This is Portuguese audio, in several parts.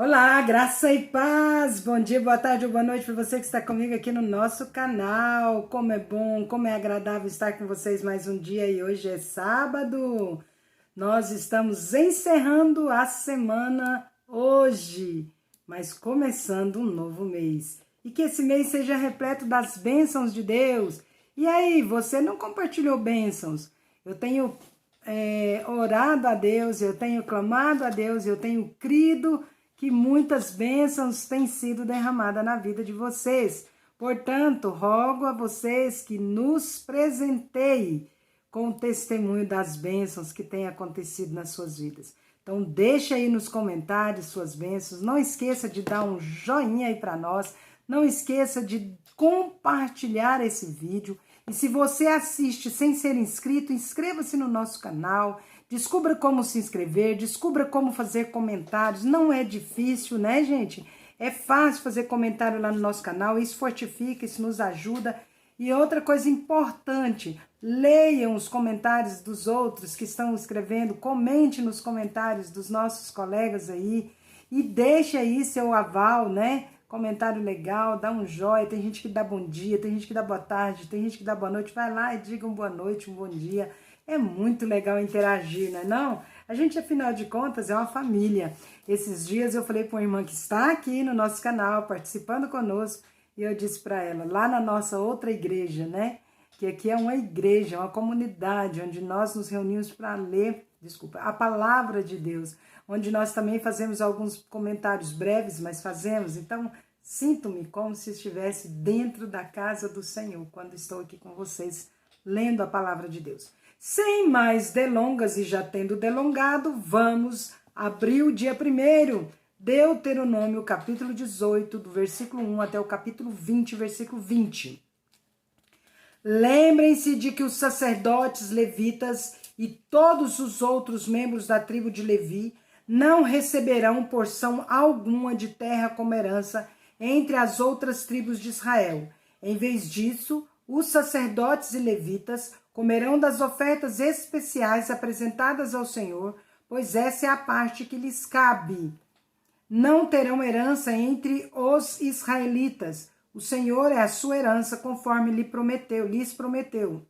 Olá, graça e paz, bom dia, boa tarde ou boa noite para você que está comigo aqui no nosso canal. Como é bom, como é agradável estar com vocês mais um dia e hoje é sábado. Nós estamos encerrando a semana hoje, mas começando um novo mês. E que esse mês seja repleto das bênçãos de Deus. E aí, você não compartilhou bênçãos? Eu tenho orado a Deus, eu tenho clamado a Deus, eu tenho crido que muitas bênçãos têm sido derramadas na vida de vocês. Portanto, rogo a vocês que nos presenteiem com o testemunho das bênçãos que têm acontecido nas suas vidas. Então, deixa aí nos comentários suas bênçãos. Não esqueça de dar um joinha aí para nós. Não esqueça de compartilhar esse vídeo. E se você assiste sem ser inscrito, inscreva-se no nosso canal. Descubra como se inscrever, descubra como fazer comentários. Não é difícil, né, gente? É fácil fazer comentário lá no nosso canal. Isso fortifica, isso nos ajuda. E outra coisa importante, leiam os comentários dos outros que estão escrevendo. Comente nos comentários dos nossos colegas aí. E deixe aí seu aval, né? Comentário legal, dá um joinha. Tem gente que dá bom dia, tem gente que dá boa tarde, tem gente que dá boa noite. Vai lá e diga um boa noite, um bom dia. É muito legal interagir, não é não? A gente, afinal de contas, é uma família. Esses dias eu falei para uma irmã que está aqui no nosso canal, participando conosco, e eu disse para ela, lá na nossa outra igreja, né? Que aqui é uma igreja, uma comunidade, onde nós nos reunimos para ler, a palavra de Deus, onde nós também fazemos alguns comentários breves, mas fazemos. Então, sinto-me como se estivesse dentro da casa do Senhor, quando estou aqui com vocês, lendo a palavra de Deus. Sem mais delongas e já tendo delongado, vamos abrir o dia 1º, Deuteronômio, capítulo 18, do versículo 1 até o capítulo 20, versículo 20. Lembrem-se de que os sacerdotes levitas e todos os outros membros da tribo de Levi não receberão porção alguma de terra como herança entre as outras tribos de Israel. Em vez disso, os sacerdotes e levitas comerão das ofertas especiais apresentadas ao Senhor, pois essa é a parte que lhes cabe. Não terão herança entre os israelitas. O Senhor é a sua herança, conforme lhes prometeu.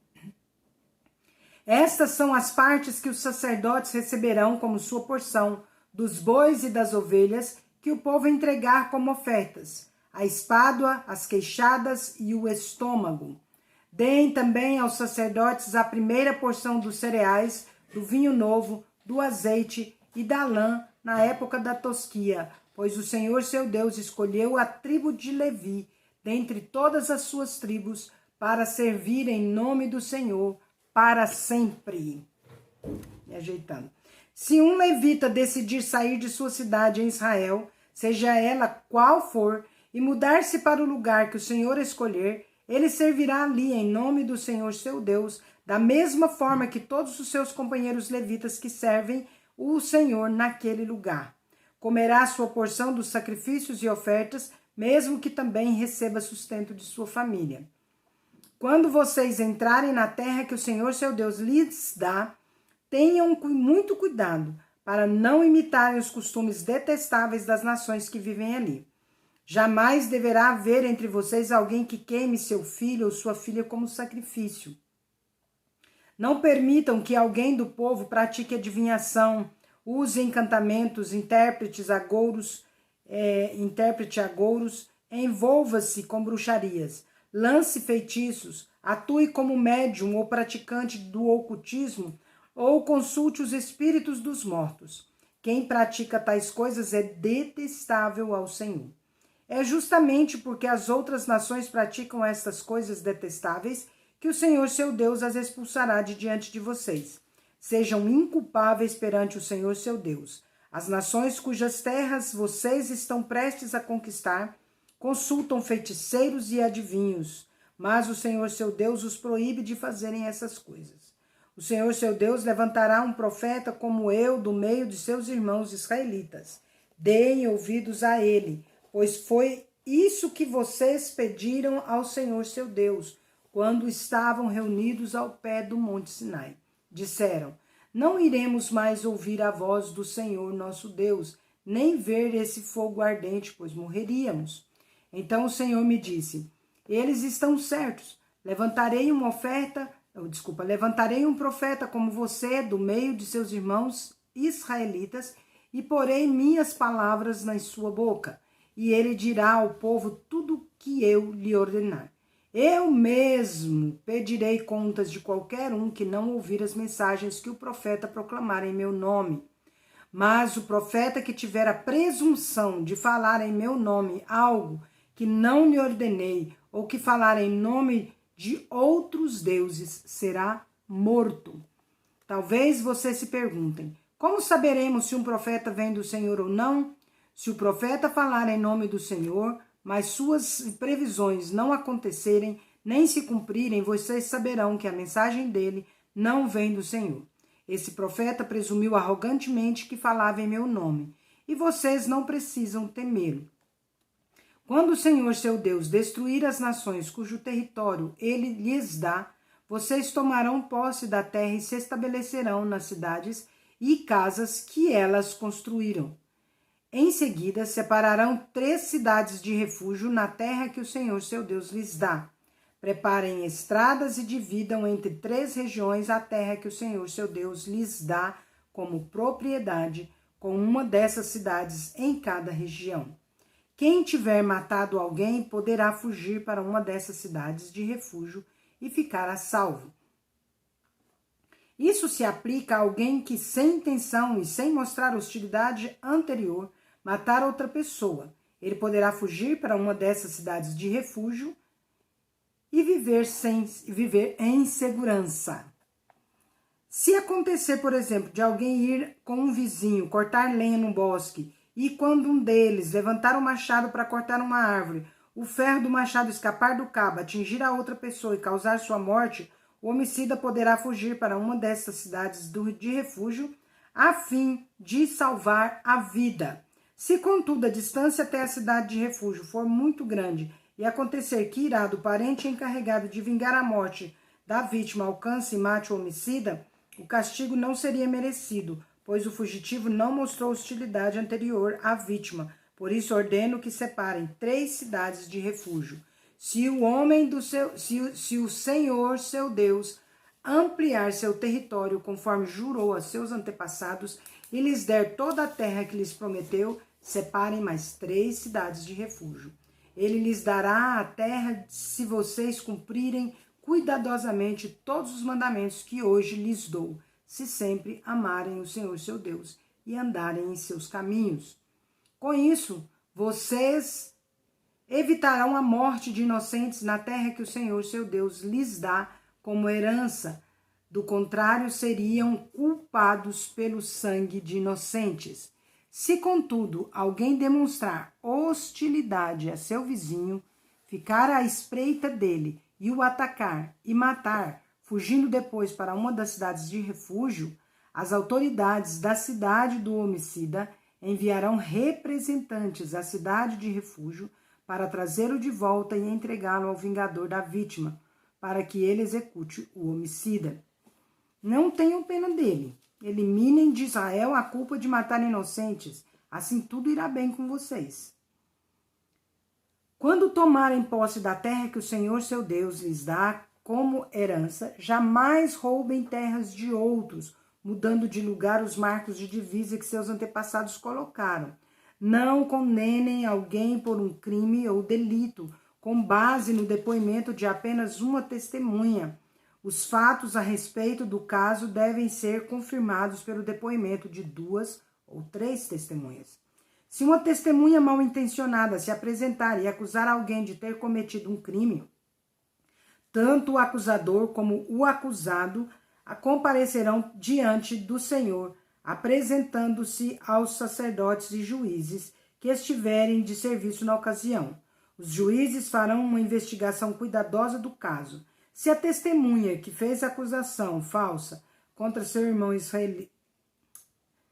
Estas são as partes que os sacerdotes receberão como sua porção, dos bois e das ovelhas, que o povo entregar como ofertas: a espádua, as queixadas e o estômago. Deem também aos sacerdotes a primeira porção dos cereais, do vinho novo, do azeite e da lã na época da tosquia, pois o Senhor seu Deus escolheu a tribo de Levi, dentre todas as suas tribos, para servir em nome do Senhor para sempre. Me ajeitando. Se um levita decidir sair de sua cidade em Israel, seja ela qual for, e mudar-se para o lugar que o Senhor escolher, ele servirá ali em nome do Senhor seu Deus, da mesma forma que todos os seus companheiros levitas que servem o Senhor naquele lugar. Comerá sua porção dos sacrifícios e ofertas, mesmo que também receba sustento de sua família. Quando vocês entrarem na terra que o Senhor seu Deus lhes dá, tenham muito cuidado para não imitarem os costumes detestáveis das nações que vivem ali. Jamais deverá haver entre vocês alguém que queime seu filho ou sua filha como sacrifício. Não permitam que alguém do povo pratique adivinhação, use encantamentos, interprete agouros, envolva-se com bruxarias, lance feitiços, atue como médium ou praticante do ocultismo, ou consulte os espíritos dos mortos. Quem pratica tais coisas é detestável ao Senhor. É justamente porque as outras nações praticam estas coisas detestáveis que o Senhor seu Deus as expulsará de diante de vocês. Sejam inculpáveis perante o Senhor seu Deus. As nações cujas terras vocês estão prestes a conquistar consultam feiticeiros e adivinhos, mas o Senhor seu Deus os proíbe de fazerem essas coisas. O Senhor seu Deus levantará um profeta como eu do meio de seus irmãos israelitas. Deem ouvidos a ele, pois foi isso que vocês pediram ao Senhor seu Deus, quando estavam reunidos ao pé do Monte Sinai. Disseram: não iremos mais ouvir a voz do Senhor nosso Deus, nem ver esse fogo ardente, pois morreríamos. Então o Senhor me disse: eles estão certos. Levantarei um profeta como você do meio de seus irmãos israelitas e porei minhas palavras na sua boca, e ele dirá ao povo tudo o que eu lhe ordenar. Eu mesmo pedirei contas de qualquer um que não ouvir as mensagens que o profeta proclamar em meu nome. Mas o profeta que tiver a presunção de falar em meu nome algo que não lhe ordenei, ou que falar em nome de outros deuses, será morto. Talvez vocês se perguntem: como saberemos se um profeta vem do Senhor ou não? Se o profeta falar em nome do Senhor, mas suas previsões não acontecerem, nem se cumprirem, vocês saberão que a mensagem dele não vem do Senhor. Esse profeta presumiu arrogantemente que falava em meu nome, e vocês não precisam temê-lo. Quando o Senhor, seu Deus, destruir as nações cujo território ele lhes dá, vocês tomarão posse da terra e se estabelecerão nas cidades e casas que elas construíram. Em seguida, separarão 3 cidades de refúgio na terra que o Senhor, seu Deus, lhes dá. Preparem estradas e dividam entre 3 regiões a terra que o Senhor, seu Deus, lhes dá como propriedade, com uma dessas cidades em cada região. Quem tiver matado alguém poderá fugir para uma dessas cidades de refúgio e ficar a salvo. Isso se aplica a alguém que, sem intenção e sem mostrar hostilidade anterior, matar outra pessoa. Ele poderá fugir para uma dessas cidades de refúgio e viver em segurança. Se acontecer, por exemplo, de alguém ir com um vizinho cortar lenha no bosque e quando um deles levantar o machado para cortar uma árvore, o ferro do machado escapar do cabo, atingir a outra pessoa e causar sua morte, o homicida poderá fugir para uma dessas cidades de refúgio a fim de salvar a vida. Se, contudo, a distância até a cidade de refúgio for muito grande e acontecer que irado, o parente encarregado de vingar a morte da vítima, alcance e mate o homicida, o castigo não seria merecido, pois o fugitivo não mostrou hostilidade anterior à vítima. Por isso ordeno que separem 3 cidades de refúgio. Se o Senhor, seu Deus, ampliar seu território conforme jurou a seus antepassados e lhes der toda a terra que lhes prometeu, separem mais 3 cidades de refúgio. Ele lhes dará a terra se vocês cumprirem cuidadosamente todos os mandamentos que hoje lhes dou, se sempre amarem o Senhor seu Deus e andarem em seus caminhos. Com isso, vocês evitarão a morte de inocentes na terra que o Senhor seu Deus lhes dá como herança. Do contrário, seriam culpados pelo sangue de inocentes. Se, contudo, alguém demonstrar hostilidade a seu vizinho, ficar à espreita dele e o atacar e matar, fugindo depois para uma das cidades de refúgio, as autoridades da cidade do homicida enviarão representantes à cidade de refúgio para trazê-lo de volta e entregá-lo ao vingador da vítima, para que ele execute o homicida. Não tenham pena dele. Eliminem de Israel a culpa de matar inocentes. Assim tudo irá bem com vocês. Quando tomarem posse da terra que o Senhor seu Deus lhes dá como herança, jamais roubem terras de outros, mudando de lugar os marcos de divisa que seus antepassados colocaram. Não condenem alguém por um crime ou delito, com base no depoimento de apenas uma testemunha. Os fatos a respeito do caso devem ser confirmados pelo depoimento de 2 ou 3 testemunhas. Se uma testemunha mal intencionada se apresentar e acusar alguém de ter cometido um crime, tanto o acusador como o acusado comparecerão diante do Senhor, apresentando-se aos sacerdotes e juízes que estiverem de serviço na ocasião. Os juízes farão uma investigação cuidadosa do caso. Se a testemunha que fez acusação falsa contra seu irmão israelita,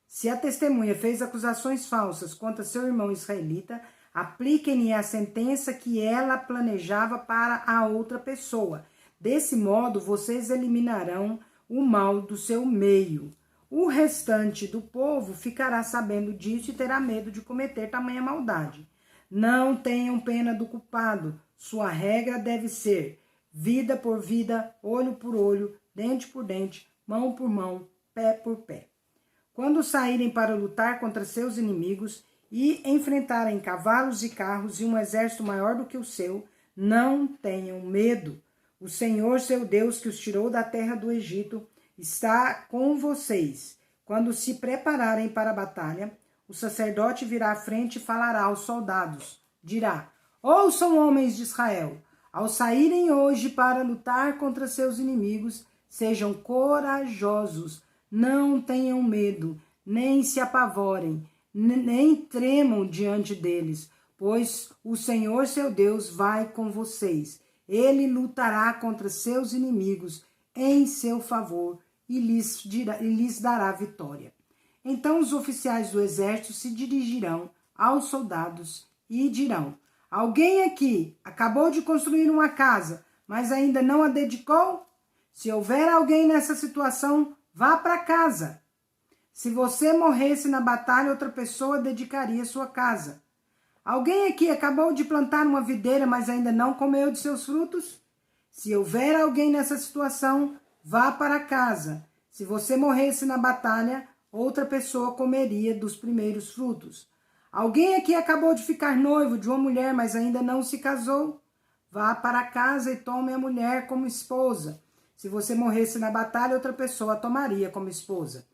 se a testemunha fez acusações falsas contra seu irmão israelita, apliquem-lhe a sentença que ela planejava para a outra pessoa. Desse modo, vocês eliminarão o mal do seu meio. O restante do povo ficará sabendo disso e terá medo de cometer tamanha maldade. Não tenham pena do culpado. Sua regra deve ser vida por vida, olho por olho, dente por dente, mão por mão, pé por pé. Quando saírem para lutar contra seus inimigos e enfrentarem cavalos e carros e um exército maior do que o seu, não tenham medo. O Senhor, seu Deus, que os tirou da terra do Egito, está com vocês. Quando se prepararem para a batalha, o sacerdote virá à frente e falará aos soldados. Dirá: ouçam, homens de Israel, ao saírem hoje para lutar contra seus inimigos, sejam corajosos, não tenham medo, nem se apavorem, nem tremam diante deles, pois o Senhor, seu Deus, vai com vocês. Ele lutará contra seus inimigos em seu favor e lhes dará vitória. Então os oficiais do exército se dirigirão aos soldados e dirão: alguém aqui acabou de construir uma casa, mas ainda não a dedicou? Se houver alguém nessa situação, vá para casa. Se você morresse na batalha, outra pessoa dedicaria sua casa. Alguém aqui acabou de plantar uma videira, mas ainda não comeu de seus frutos? Se houver alguém nessa situação, vá para casa. Se você morresse na batalha, outra pessoa comeria dos primeiros frutos. Alguém aqui acabou de ficar noivo de uma mulher, mas ainda não se casou? Vá para casa e tome a mulher como esposa. Se você morresse na batalha, outra pessoa a tomaria como esposa.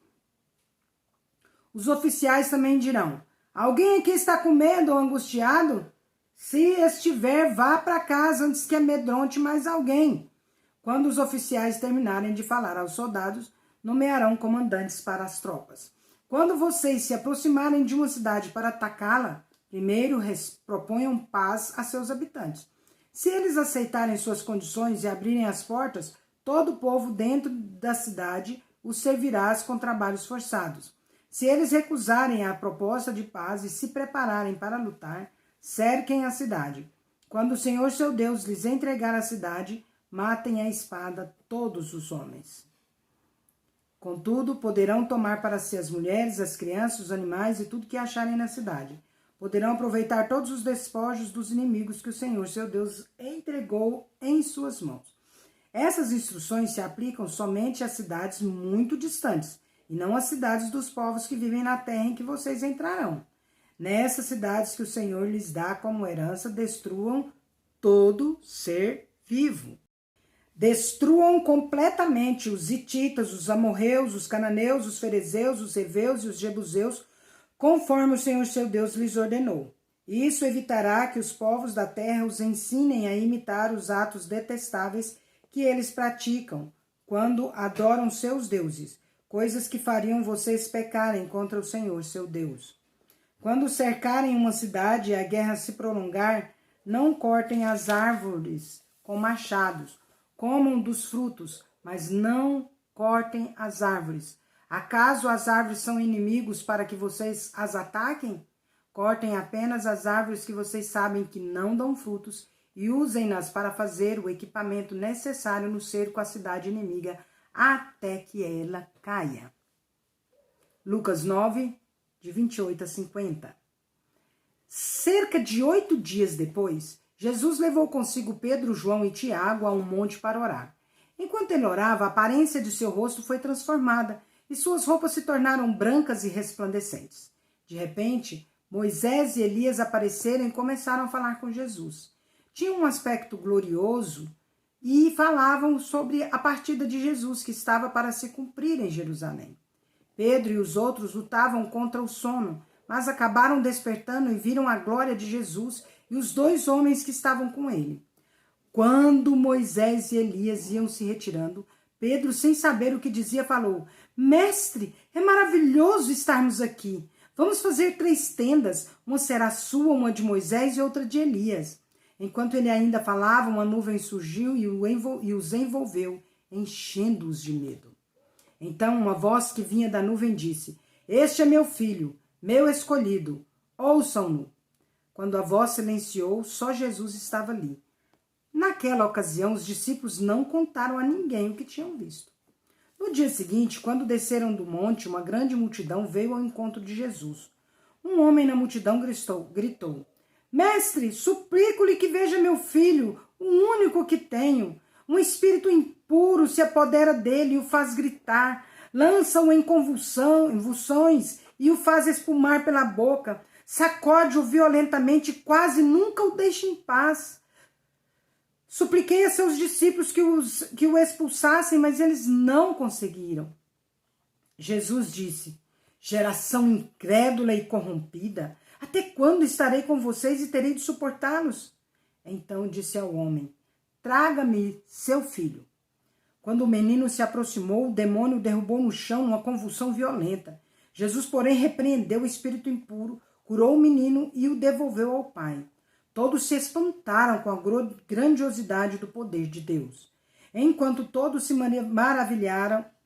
Os oficiais também dirão: alguém aqui está com medo ou angustiado? Se estiver, vá para casa antes que amedronte mais alguém. Quando os oficiais terminarem de falar aos soldados, nomearão comandantes para as tropas. Quando vocês se aproximarem de uma cidade para atacá-la, primeiro proponham paz a seus habitantes. Se eles aceitarem suas condições e abrirem as portas, todo o povo dentro da cidade os servirá com trabalhos forçados. Se eles recusarem a proposta de paz e se prepararem para lutar, cerquem a cidade. Quando o Senhor seu Deus lhes entregar a cidade, matem à espada todos os homens. Contudo, poderão tomar para si as mulheres, as crianças, os animais e tudo que acharem na cidade. Poderão aproveitar todos os despojos dos inimigos que o Senhor seu Deus entregou em suas mãos. Essas instruções se aplicam somente às cidades muito distantes, e não às cidades dos povos que vivem na terra em que vocês entrarão. Nessas cidades que o Senhor lhes dá como herança, destruam todo ser vivo. Destruam completamente os hititas, os amorreus, os cananeus, os ferezeus, os heveus e os jebuseus, conforme o Senhor seu Deus lhes ordenou. Isso evitará que os povos da terra os ensinem a imitar os atos detestáveis que eles praticam quando adoram seus deuses, coisas que fariam vocês pecarem contra o Senhor seu Deus. Quando cercarem uma cidade e a guerra se prolongar, não cortem as árvores com machados, comam dos frutos, mas não cortem as árvores. Acaso as árvores são inimigos para que vocês as ataquem? Cortem apenas as árvores que vocês sabem que não dão frutos e usem-nas para fazer o equipamento necessário no cerco à cidade inimiga até que ela caia. Lucas 9, de 28 a 50. Cerca de 8 dias depois, Jesus levou consigo Pedro, João e Tiago a um monte para orar. Enquanto ele orava, a aparência de seu rosto foi transformada e suas roupas se tornaram brancas e resplandecentes. De repente, Moisés e Elias apareceram e começaram a falar com Jesus. Tinham um aspecto glorioso e falavam sobre a partida de Jesus que estava para se cumprir em Jerusalém. Pedro e os outros lutavam contra o sono, mas acabaram despertando e viram a glória de Jesus e os 2 homens que estavam com ele. Quando Moisés e Elias iam se retirando, Pedro, sem saber o que dizia, falou: Mestre, é maravilhoso estarmos aqui. Vamos fazer 3 tendas, uma será sua, uma de Moisés e outra de Elias. Enquanto ele ainda falava, uma nuvem surgiu e os envolveu, enchendo-os de medo. Então uma voz que vinha da nuvem disse: Este é meu filho, meu escolhido, ouçam-no. Quando a voz silenciou, só Jesus estava ali. Naquela ocasião, os discípulos não contaram a ninguém o que tinham visto. No dia seguinte, quando desceram do monte, uma grande multidão veio ao encontro de Jesus. Um homem na multidão gritou: Mestre, suplico-lhe que veja meu filho, o único que tenho. Um espírito impuro se apodera dele e o faz gritar, lança-o em convulsões e o faz espumar pela boca, sacode-o violentamente e quase nunca o deixa em paz. Supliquei a seus discípulos que o expulsassem, mas eles não conseguiram. Jesus disse: Geração incrédula e corrompida, até quando estarei com vocês e terei de suportá-los? Então disse ao homem: Traga-me seu filho. Quando o menino se aproximou, o demônio o derrubou no chão numa convulsão violenta. Jesus, porém, repreendeu o espírito impuro, curou o menino e o devolveu ao pai. Todos se espantaram com a grandiosidade do poder de Deus. Enquanto todos se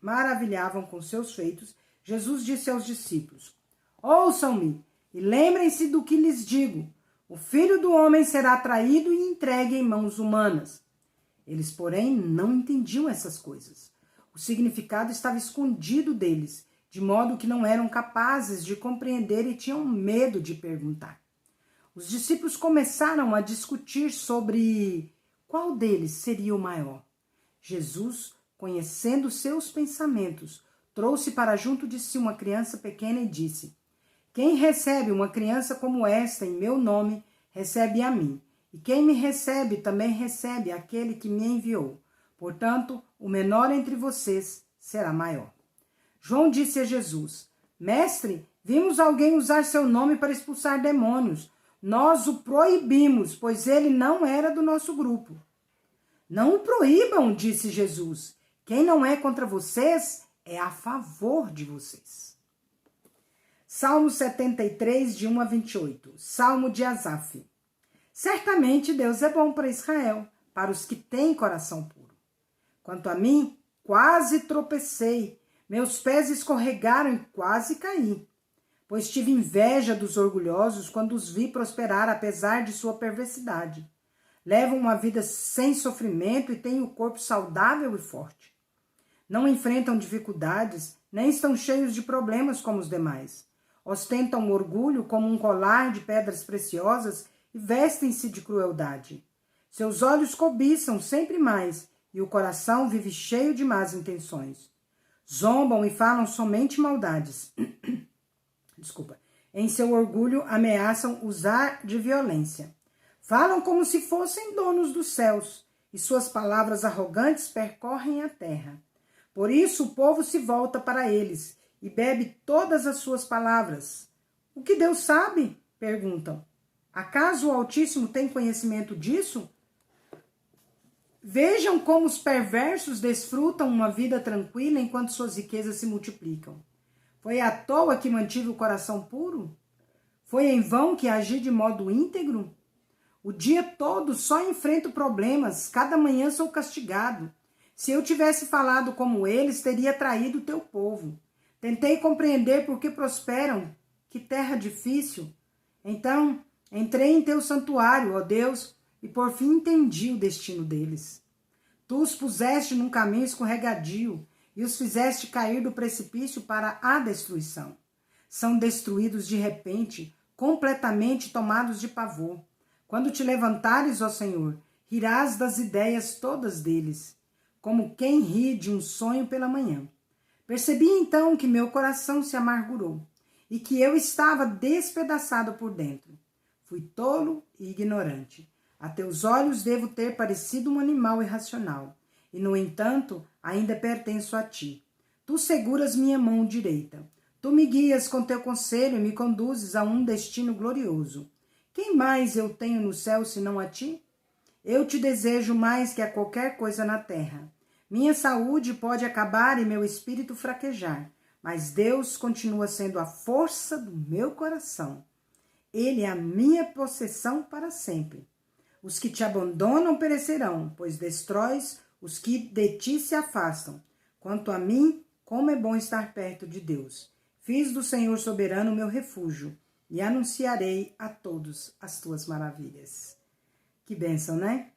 maravilhavam com seus feitos, Jesus disse aos discípulos: Ouçam-me e lembrem-se do que lhes digo. O Filho do Homem será traído e entregue em mãos humanas. Eles, porém, não entendiam essas coisas. O significado estava escondido deles, de modo que não eram capazes de compreender e tinham medo de perguntar. Os discípulos começaram a discutir sobre qual deles seria o maior. Jesus, conhecendo seus pensamentos, trouxe para junto de si uma criança pequena e disse: Quem recebe uma criança como esta em meu nome, recebe a mim. E quem me recebe também recebe aquele que me enviou. Portanto, o menor entre vocês será maior. João disse a Jesus: Mestre, vimos alguém usar seu nome para expulsar demônios. Nós o proibimos, pois ele não era do nosso grupo. Não o proíbam, disse Jesus. Quem não é contra vocês é a favor de vocês. Salmo 73, de 1 a 28. Salmo de Asaf. Certamente Deus é bom para Israel, para os que têm coração puro. Quanto a mim, quase tropecei, meus pés escorregaram e quase caí. Pois tive inveja dos orgulhosos quando os vi prosperar apesar de sua perversidade. Levam uma vida sem sofrimento e têm o corpo saudável e forte. Não enfrentam dificuldades, nem estão cheios de problemas como os demais. Ostentam orgulho como um colar de pedras preciosas e vestem-se de crueldade. Seus olhos cobiçam sempre mais e o coração vive cheio de más intenções. Zombam e falam somente maldades. Em seu orgulho ameaçam usar de violência. Falam como se fossem donos dos céus, e suas palavras arrogantes percorrem a terra. Por isso o povo se volta para eles e bebe todas as suas palavras. O que Deus sabe? Perguntam. Acaso o Altíssimo tem conhecimento disso? Vejam como os perversos desfrutam uma vida tranquila enquanto suas riquezas se multiplicam. Foi à toa que mantive o coração puro? Foi em vão que agi de modo íntegro? O dia todo só enfrento problemas, cada manhã sou castigado. Se eu tivesse falado como eles, teria traído o teu povo. Tentei compreender por que prosperam, que terra difícil. Então, entrei em teu santuário, ó Deus, e por fim entendi o destino deles. Tu os puseste num caminho escorregadio, e os fizeste cair do precipício para a destruição. São destruídos de repente, completamente tomados de pavor. Quando te levantares, ó Senhor, rirás das ideias todas deles, como quem ri de um sonho pela manhã. Percebi então que meu coração se amargurou e que eu estava despedaçado por dentro. Fui tolo e ignorante. A teus olhos devo ter parecido um animal irracional. E, no entanto, ainda pertenço a ti. Tu seguras minha mão direita. Tu me guias com teu conselho e me conduzes a um destino glorioso. Quem mais eu tenho no céu senão a ti? Eu te desejo mais que a qualquer coisa na terra. Minha saúde pode acabar e meu espírito fraquejar, mas Deus continua sendo a força do meu coração. Ele é a minha possessão para sempre. Os que te abandonam perecerão, pois destróis os que de ti se afastam. Quanto a mim, como é bom estar perto de Deus. Fiz do Senhor soberano meu refúgio e anunciarei a todos as tuas maravilhas. Que bênção, né?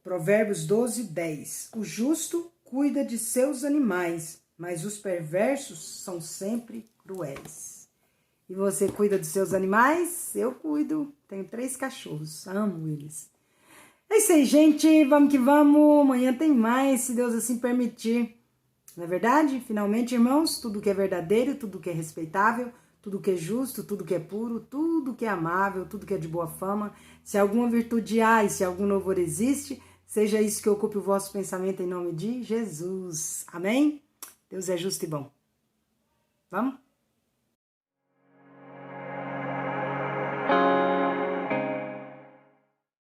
Provérbios 12, 10. O justo cuida de seus animais, mas os perversos são sempre cruéis. E você cuida dos seus animais? Eu cuido. Tenho 3 cachorros, amo eles. É isso aí, gente. Vamos que vamos. Amanhã tem mais, se Deus assim permitir. Não é verdade? Finalmente, irmãos, tudo que é verdadeiro, tudo que é respeitável, tudo que é justo, tudo que é puro, tudo que é amável, tudo que é de boa fama, se alguma virtude há e se algum louvor existe, seja isso que ocupe o vosso pensamento em nome de Jesus. Amém? Deus é justo e bom. Vamos?